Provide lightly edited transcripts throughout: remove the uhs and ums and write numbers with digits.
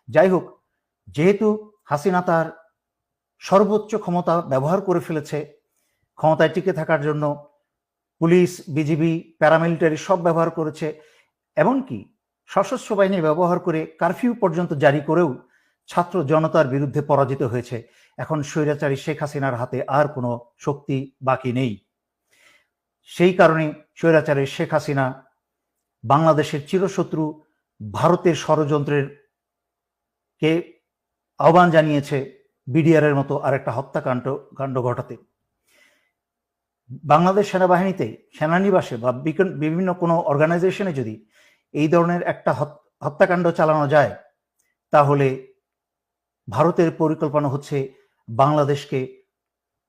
যাই হোক, যেহেতু হাসিনা তার সর্বোচ্চ ক্ষমতা ব্যবহার করে ফেলেছে, ক্ষমতায় টিকে থাকার জন্য পুলিশ, বিজিবি, প্যারামিলিটারি সব ব্যবহার করেছে, এমনকি সশস্ত্র বাহিনী ব্যবহার করে কারফিউ পর্যন্ত জারি করেও ছাত্র জনতার বিরুদ্ধে পরাজিত হয়েছে। এখন স্বৈরাচারী শেখ হাসিনার হাতে আর কোনো শক্তি বাকি নেই। সেই কারণে স্বৈরাচারী শেখ হাসিনা বাংলাদেশের চিরশত্রু ভারতের ষড়যন্ত্রের কে আহ্বান জানিয়েছে বিডিআরের মতো আরেকটা হত্যাকাণ্ড ঘটাতে। বাংলাদেশ সেনাবাহিনীতে, সেনানিবাসে বা বিভিন্ন কোনো অর্গানাইজেশনে যদি এই ধরনের একটা হত্যাকাণ্ড চালানো যায়, তাহলে ভারতের পরিকল্পনা হচ্ছে বাংলাদেশকে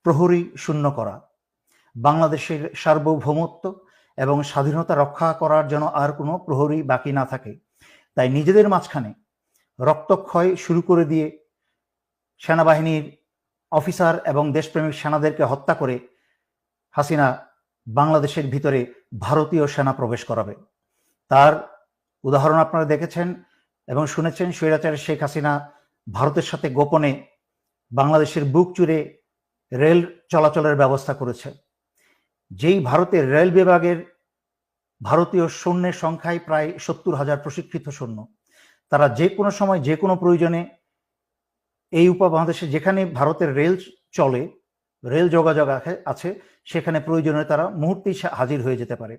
প্রহরী শূন্য করা, বাংলাদেশের সার্বভৌমত্ব এবং স্বাধীনতা রক্ষা করার জন্য আর কোনো প্রহরী বাকি না থাকে। তাই নিজেদের মাঝখানে রক্তক্ষয় শুরু করে দিয়ে সেনাবাহিনীর অফিসার এবং দেশপ্রেমিক সেনাদেরকে হত্যা করে হাসিনা বাংলাদেশের ভিতরে ভারতীয় সেনা প্রবেশ করাবে। তার উদাহরণ আপনারা দেখেছেন এবং শুনেছেন। স্বৈরাচারী শেখ হাসিনা ভারতের সাথে গোপনে বাংলাদেশের বুক চুরে রেল চলাচলের ব্যবস্থা করেছে। যেই ভারতের রেল বিভাগের ভারতীয় সৈন্যের সংখ্যায় প্রায় 70,000 প্রশিক্ষিত সৈন্য, তারা যে কোনো সময় যে কোনো প্রয়োজনে এই উপমহাদেশে যেখানে ভারতের রেল চলে, রেল যোগাযোগ আছে, সেখানে প্রয়োজনে তারা মুহূর্তেই হাজির হয়ে যেতে পারে।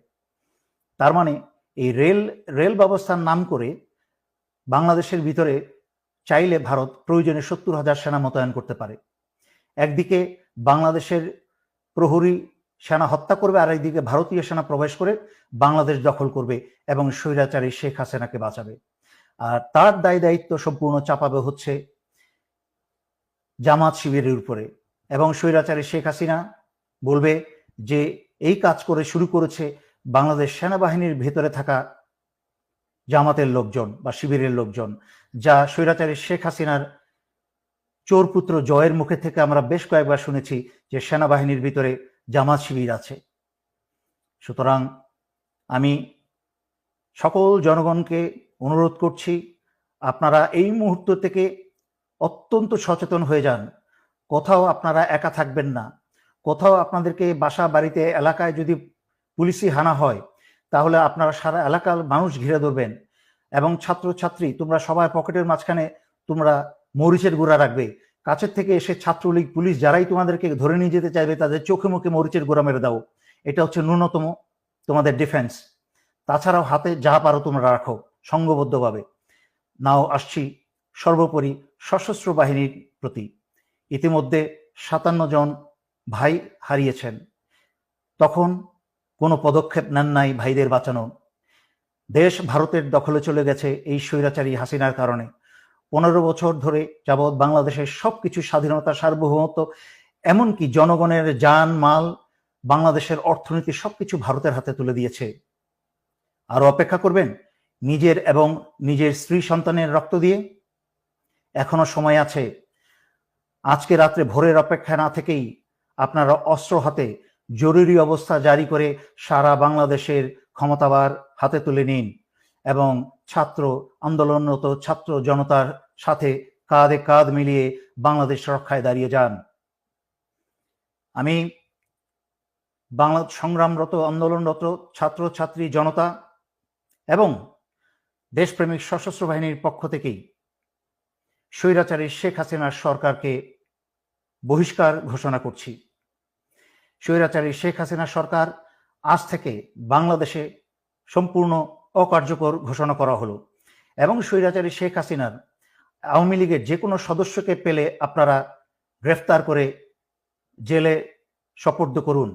তার মানে এই রেল ব্যবস্থার নাম করে বাংলাদেশের ভিতরে চাইলে ভারত প্রয়োজনে 70,000 সেনা মোতায়েন করতে পারে। একদিকে বাংলাদেশের প্রহরী সেনা হত্যা করবে, আর একদিকে ভারতীয় সেনা প্রবেশ করে বাংলাদেশ দখল করবে এবং স্বৈরাচারী শেখ হাসিনাকে বাঁচাবে। আর তার দায় দায়িত্ব সম্পূর্ণ চাপাবে হচ্ছে জামাত শিবিরের উপরে, এবং স্বৈরাচারী শেখ হাসিনা বলবে যে এই কাজ করে শুরু করেছে বাংলাদেশ সেনাবাহিনীর ভেতরে থাকা জামাতের লোকজন বা শিবিরের লোকজন, যা স্বৈরাচারী শেখ হাসিনার চোরপুত্র জয়ের মুখে থেকে আমরা বেশ কয়েকবার শুনেছি যে সেনাবাহিনীর ভিতরে জামাত শিবির আছে। সুতরাং আমি সকল জনগণকে অনুরোধ করছি, আপনারা এই মুহূর্ত থেকে অত্যন্ত সচেতন হয়ে যান। কোথাও আপনারা একা থাকবেন না। কোথাও আপনাদেরকে বাসা বাড়িতে এলাকায় যদি পুলিশি হানা হয়, তাহলে আপনারা সারা এলাকার মানুষ ঘিরে ধরবেন, এবং ছাত্রছাত্রী তোমরা সবাই পকেটের মাঝখানে তোমরা মরিচের গুঁড়া রাখবে। কাছের থেকে এসে ছাত্রলীগ, পুলিশ যারাই তোমাদেরকে ধরে নিয়ে যেতে চাইবে, তাদের চোখে মুখে মরিচের গুঁড়া মেরে দাও। এটা হচ্ছে ন্যূনতম তোমাদের ডিফেন্স। তাছাড়াও হাতে যা পারো তোমরা রাখো সংঘবদ্ধভাবে। নাও আসছি সর্বোপরি সশস্ত্র বাহিনীর প্রতি। ইতিমধ্যে 57 জন ভাই হারিয়েছেন, তখন কোনো পদক্ষেপ নেন নাই ভাইদের বাঁচানো। দেশ ভারতের দখলে চলে গেছে এই স্বৈরাচারী হাসিনার কারণে। 15 বছর ধরে যাবৎ বাংলাদেশের সবকিছু স্বাধীনতা, সার্বভৌমত্ব, এমনকি জনগণের জান মাল, বাংলাদেশের অর্থনীতি সবকিছু ভারতের হাতে তুলে দিয়েছে। আরো অপেক্ষা করবেন নিজের এবং নিজের স্ত্রী সন্তানের রক্ত দিয়ে? এখনো সময় আছে। আজকে রাত্রে ভোরের অপেক্ষা না থেকেই আপনারা অস্ত্র হাতে জরুরি অবস্থা জারি করে সারা বাংলাদেশের ক্ষমতাভার হাতে তুলে নিন এবং ছাত্র আন্দোলনরত ছাত্র জনতার সাথে কাঁধে কাঁধ মিলিয়ে বাংলাদেশ রক্ষায় দাঁড়িয়ে যান। আমি বাংলা সংগ্রামরত, আন্দোলনরত ছাত্র ছাত্রী জনতা এবং দেশপ্রেমিক সশস্ত্র বাহিনীর পক্ষ থেকেই স্বৈরাচারী শেখ হাসিনার সরকারকে বহিষ্কার ঘোষণা করছি। স্বৈরাচারী শেখ হাসিনা সরকার আজ থেকে বাংলাদেশে সম্পূর্ণ অকার্যকর ঘোষণা করা হলো, এবং স্বৈরাচারী শেখ হাসিনার আওয়ামী লীগের যে কোনো সদস্যকে পেলে আপনারা গ্রেফতার করে জেলে সোপর্দ করুন।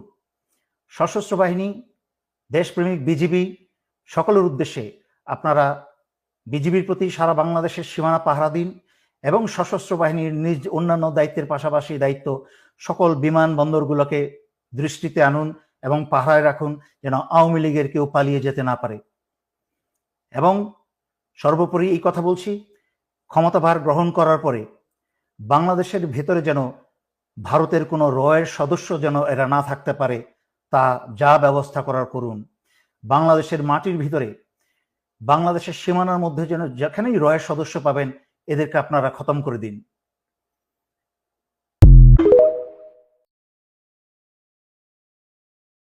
সশস্ত্র বাহিনী, দেশপ্রেমিক বিজিবি সকলের উদ্দেশ্যে আপনারা বিজিবির প্রতি সারা বাংলাদেশের সীমানা পাহারা দিন, এবং সশস্ত্র বাহিনীর নিজ অন্যান্য দায়িত্বের পাশাপাশি দায়িত্ব সকল বিমানবন্দরগুলোকে দৃষ্টিতে আনুন এবং পাহারায় রাখুন, যেন আওয়ামী লীগের কেউ পালিয়ে যেতে না পারে। এবং সর্বোপরি এই কথা বলছি, ক্ষমতাভার গ্রহণ করার পরে বাংলাদেশের ভেতরে যেন ভারতের কোনো রয়ের সদস্য যেন এরা না থাকতে পারে, তা যা ব্যবস্থা করার করুন। বাংলাদেশের মাটির ভিতরে, বাংলাদেশের সীমানার মধ্যে যেন যেখানেই রয়ের সদস্য পাবেন এদেরকে আপনারা খতম করে দিন।